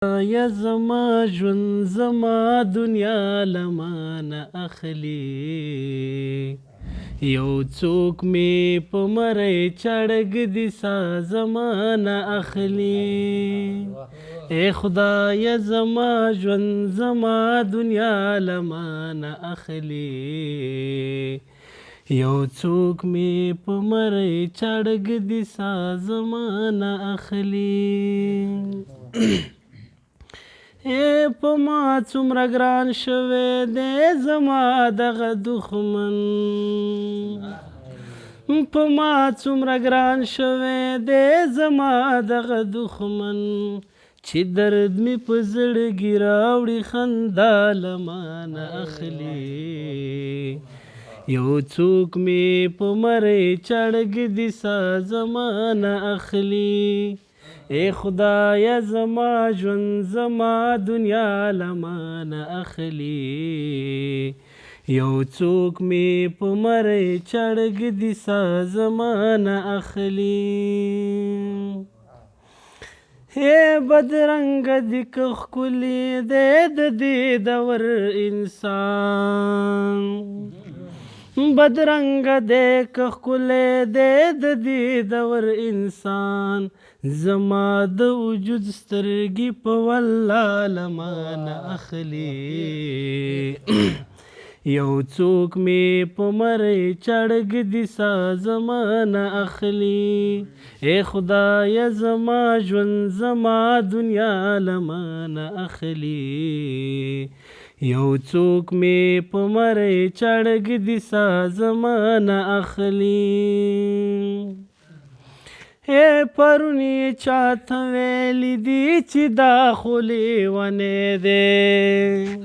یا زما ژوند زما دنیا لمانه اخلي یو څوک می په مری چړګ دي سا زمانه اخلي اے خدای زما ژوند زما دنیا لمانه اخلي یو څوک می په مری چړګ دي سا زمانه اخلي اے په ما څومره ګران شوی دی زما دغه دښمن په ما څومره ګران شوی دی زما دغه دښمن چې درد مې په زړګي راوړي خندا له مانه اخلي یو څوک مې په مری چړګ دي سا زمانه اخلي اے خدای زما ژوند زما دنیا لمانه اخلي یو څوک مې په مری چړګ دي سا زمانه اخلي اے بدرنګ دي که ښکلي دی د دې دور انسان بدرنګ دی که ښکلی دی د دې دور انسان زما د وجود سترګې په والله له مانه اخلي یو څوک مې په مری چړګ دي سا زمانه اخلي اے خدای زما ژوند زما دنیا له مانه اخلي یو څوک مې په مری چړګ دي سا زمانه اخلي اے پرونی چاته ویلی دي چې دا خو لیونی دی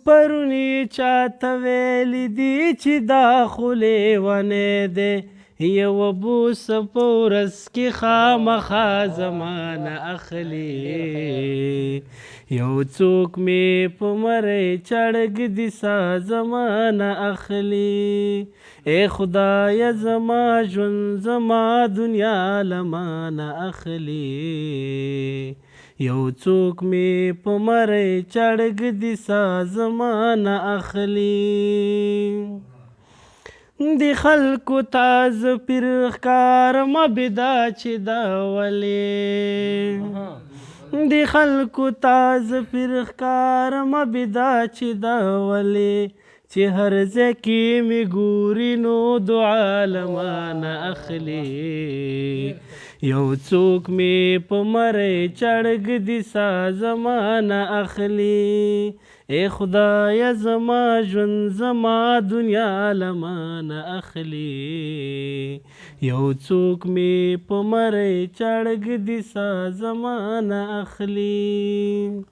پرونی چاته ویلی دي چې دا خو لیونی دی یوه بوسه په ورځ کې خامخا زمانه اخلي یو څوک مې په مری چړګ دي سا زمانه اخلي اے خدای زما ژوند زما دنیا لمانه اخلي یو څوک مې په مری چړګ دي سا زمانه اخلي د خلکو تاز پیر ښکارم بدا چې دا ولې د خلکو تاز پیر ښکارم بدا چې دا ولې چې هر ځای کې مې ګوري نو دعا له مانه اخلي یو څوک مې په مری چړګ دي سا زمانه اخلي اے خدای زما ژوند زما دنیا لمانه اخلي یو څوک مې په مری چړګ دي سا زمانه اخلي